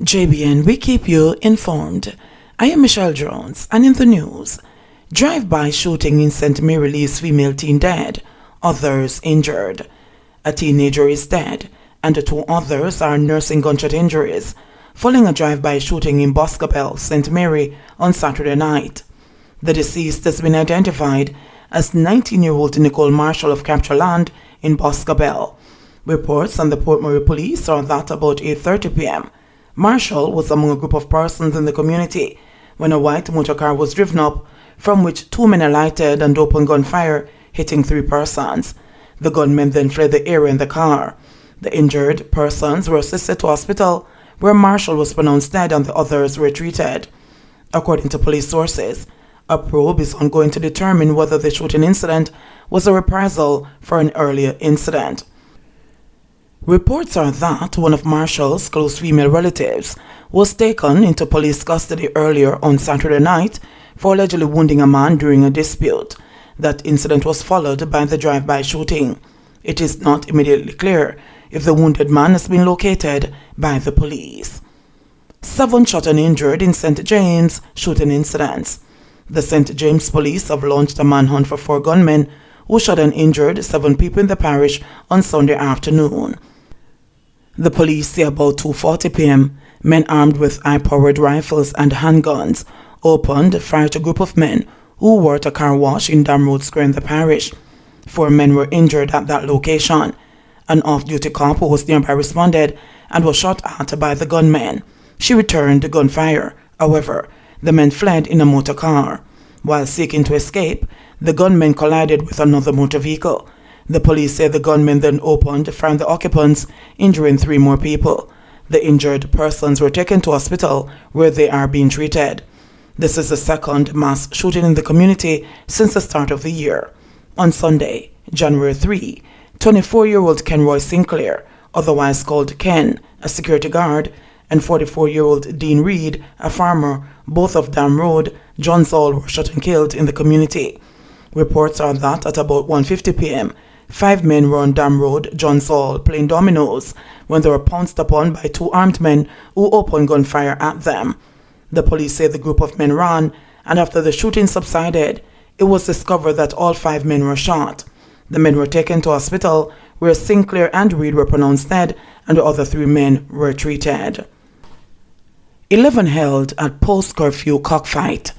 JBN, we keep you informed. I am Michelle Jones, and in the news, drive-by shooting in St. Mary leaves female teen dead, others injured. A teenager is dead, and the two others are nursing gunshot injuries, following a drive-by shooting in Boscobel, St. Mary, on Saturday night. The deceased has been identified as 19-year-old Nicole Marshall of Capture Land in Boscobel. Reports on the Port Murray police are that about 8:30 p.m., Marshall was among a group of persons in the community when a white motor car was driven up, from which two men alighted and opened gunfire, hitting three persons. The gunmen then fled the area in the car. The injured persons were assisted to hospital, where Marshall was pronounced dead and the others were treated. According to police sources, a probe is ongoing to determine whether the shooting incident was a reprisal for an earlier incident. Reports are that one of Marshall's close female relatives was taken into police custody earlier on Saturday night for allegedly wounding a man during a dispute. That incident was followed by the drive-by shooting. It is not immediately clear if the wounded man has been located by the police. 7 shot and injured in St. James shooting incidents. The St. James police have launched a manhunt for 4 gunmen who shot and injured 7 people in the parish on Sunday afternoon. The police say about 2:40 p.m., men armed with high-powered rifles and handguns opened fire to a group of men who were at a car wash in Dam Road Square in the parish. 4 men were injured at that location. An off-duty cop who was nearby responded and was shot at by the gunmen. She returned the gunfire. However, the men fled in a motor car. While seeking to escape, the gunmen collided with another motor vehicle. The police say the gunmen then opened fire on the occupants, injuring 3 more people. The injured persons were taken to hospital where they are being treated. This is the second mass shooting in the community since the start of the year. On Sunday, January 3, 24-year-old Kenroy Sinclair, otherwise called Ken, a security guard, and 44-year-old Dean Reed, a farmer, both of Dam Road, Johns Hall, were shot and killed in the community. Reports are that at about 1:50 p.m., 5 men were on Dam Road, Johns Hall, playing dominoes when they were pounced upon by 2 armed men who opened gunfire at them. The police say the group of men ran, and after the shooting subsided, it was discovered that all 5 men were shot. The men were taken to hospital where Sinclair and Reed were pronounced dead and the other 3 men were treated. 11 held at post-curfew cockfight.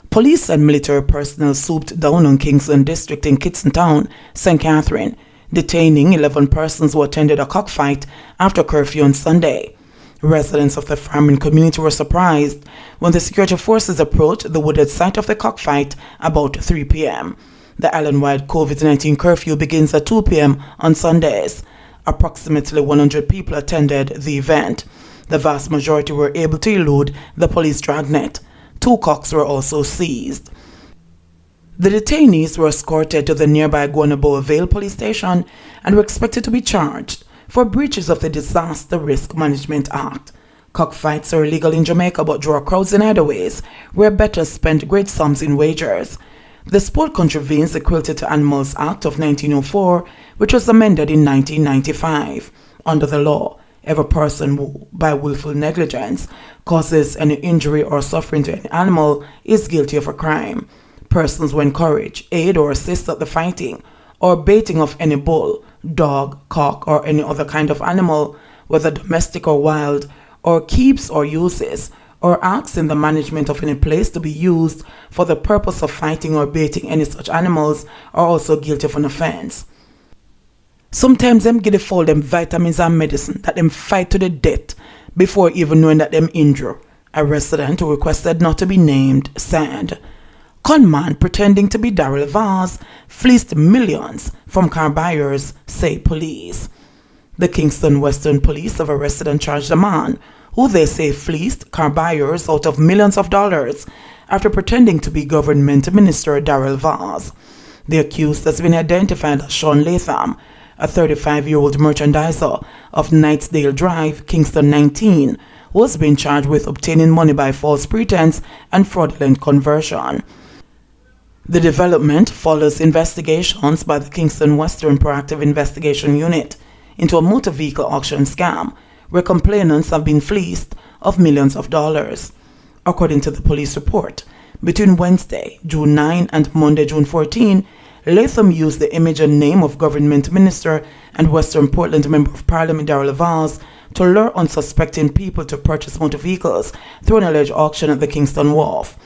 Police and military personnel swooped down on Kingston District in Kitson Town, St. Catherine, detaining 11 persons who attended a cockfight after curfew on Sunday. Residents of the farming community were surprised when the security forces approached the wooded site of the cockfight about 3 p.m. The island-wide COVID-19 curfew begins at 2 p.m. on Sundays. Approximately 100 people attended the event. The vast majority were able to elude the police dragnet. 2 cocks were also seized. The detainees were escorted to the nearby Guanabo Vale police station and were expected to be charged for breaches of the Disaster Risk Management Act. Cockfights are illegal in Jamaica but draw crowds in other ways, where bettors spend great sums in wagers. The sport contravenes the Cruelty to Animals Act of 1904, which was amended in 1995. Under the law, every person who, by willful negligence, causes any injury or suffering to any animal is guilty of a crime. Persons who encourage, aid, or assist at the fighting or baiting of any bull, dog, cock, or any other kind of animal, whether domestic or wild, or keeps or uses, or acts in the management of any place to be used for the purpose of fighting or baiting any such animals, are also guilty of an offense. Sometimes them give the fowl them vitamins and medicine that them fight to the death before even knowing that them injure. A resident who requested not to be named said, "Conman pretending to be Darrell Vaz fleeced millions from car buyers, say police." The Kingston Western Police have arrested and charged a man who they say fleeced car buyers out of millions of dollars after pretending to be Government Minister Darrell Vaz. The accused has been identified as Sean Latham, a 35-year-old merchandiser of Knightsdale Drive, Kingston 19, who has been charged with obtaining money by false pretense and fraudulent conversion. The development follows investigations by the Kingston Western Proactive Investigation Unit into a motor vehicle auction scam where complainants have been fleeced of millions of dollars. According to the police report, between Wednesday, June 9 and Monday, June 14, Latham used the image and name of government minister and Western Portland Member of Parliament Darrell Vaz to lure unsuspecting people to purchase motor vehicles through an alleged auction at the Kingston Wharf.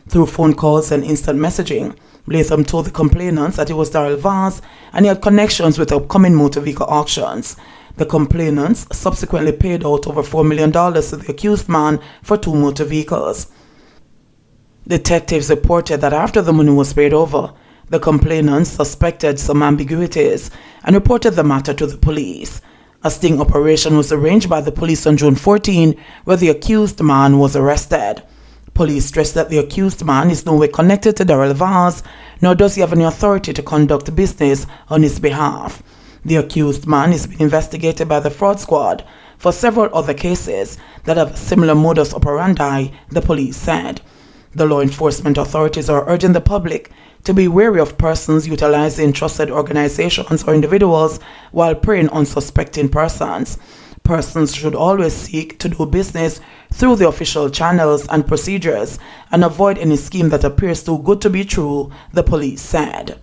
Through phone calls and instant messaging, Latham told the complainants that he was Darrell Vaz and he had connections with upcoming motor vehicle auctions. The complainants subsequently paid out over $4 million to the accused man for 2 motor vehicles. Detectives reported that after the money was paid over, the complainants suspected some ambiguities and reported the matter to the police. A sting operation was arranged by the police on June 14, where the accused man was arrested. Police stressed that the accused man is no way connected to Darrell Vaz, nor does he have any authority to conduct business on his behalf. The accused man is being investigated by the fraud squad for several other cases that have similar modus operandi, the police said. The law enforcement authorities are urging the public to be wary of persons utilizing trusted organizations or individuals while preying on suspecting persons. Persons should always seek to do business through the official channels and procedures and avoid any scheme that appears too good to be true, the police said.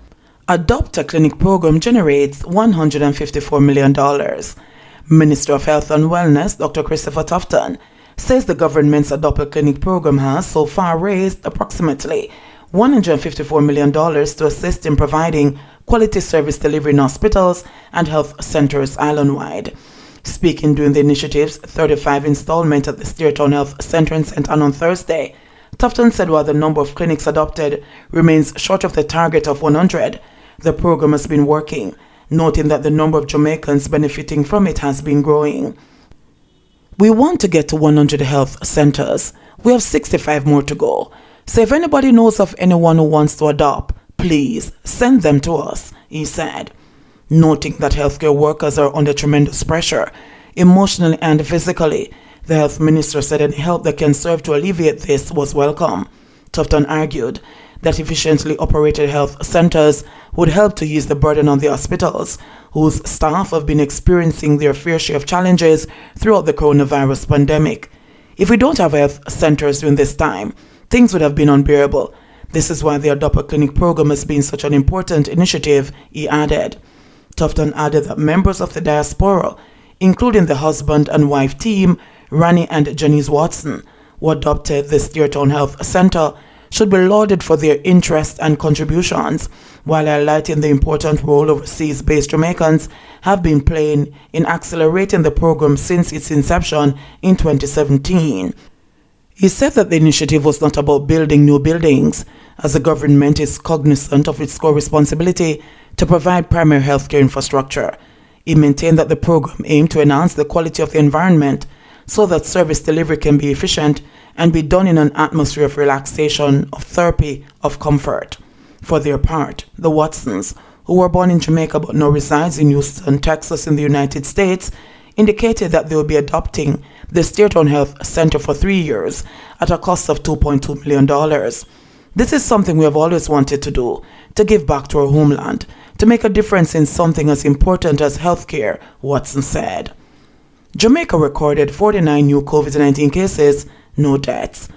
Adopt a Clinic program generates $154 million. Minister of Health and Wellness, Dr. Christopher Tufton, says the government's Adopt a Clinic program has so far raised approximately $154 million to assist in providing quality service delivery in hospitals and health centers island-wide. Speaking during the initiative's 35th installment at the Steertown Health Center in St. Ann on Thursday, Tufton said while the number of clinics adopted remains short of the target of 100, the program has been working, noting that the number of Jamaicans benefiting from it has been growing. We want to get to 100 health centers. We have 65 more to go. So if anybody knows of anyone who wants to adopt, please send them to us, he said. Noting that healthcare workers are under tremendous pressure, emotionally and physically, the health minister said any help that can serve to alleviate this was welcome. Tufton argued that efficiently operated health centers would help to ease the burden on the hospitals, whose staff have been experiencing their fair share of challenges throughout the coronavirus pandemic. If we don't have health centers during this time, things would have been unbearable. This is why the Adopt a Clinic program has been such an important initiative, he added. Tufton added that members of the diaspora, including the husband and wife team, Rani and Janice Watson, who adopted the Steertown Health Center, should be lauded for their interest and contributions, while highlighting the important role overseas-based Jamaicans have been playing in accelerating the program since its inception in 2017. He said that the initiative was not about building new buildings, as the government is cognizant of its core responsibility to provide primary healthcare infrastructure. He maintained that the program aimed to enhance the quality of the environment so that service delivery can be efficient and be done in an atmosphere of relaxation, of therapy, of comfort. For their part, the Watsons, who were born in Jamaica but now resides in Houston, Texas in the United States, indicated that they will be adopting the Steertown Health Center for 3 years at a cost of $2.2 million. This is something we have always wanted to do, to give back to our homeland, to make a difference in something as important as healthcare, Watson said. Jamaica recorded 49 new COVID-19 cases, no deaths.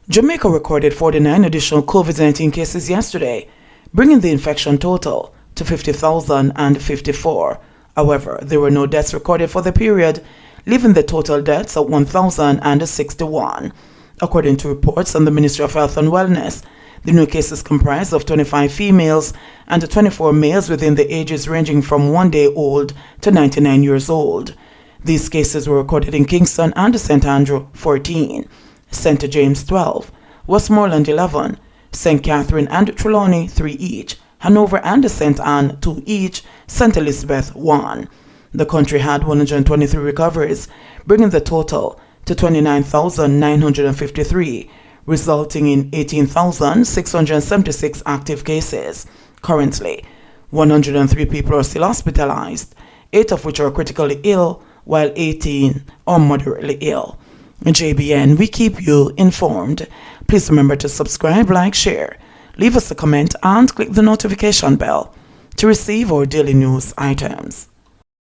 Jamaica recorded 49 additional COVID-19 cases yesterday, bringing the infection total to 50,054. However, there were no deaths recorded for the period, leaving the total deaths at 1,061. According to reports from the Ministry of Health and Wellness, the new cases comprised of 25 females and 24 males within the ages ranging from 1 day old to 99 years old. These cases were recorded in Kingston and St. Andrew 14, St. James 12, Westmoreland 11, St. Catherine and Trelawney 3 each, Hanover and St. Anne 2 each, St. Elizabeth 1. The country had 123 recoveries, bringing the total to 29,953, resulting in 18,676 active cases. Currently, 103 people are still hospitalized, 8 of which are critically ill, while 18 are moderately ill. JBN, we keep you informed. Please remember to subscribe, like, share, leave us a comment, and click the notification bell to receive our daily news items.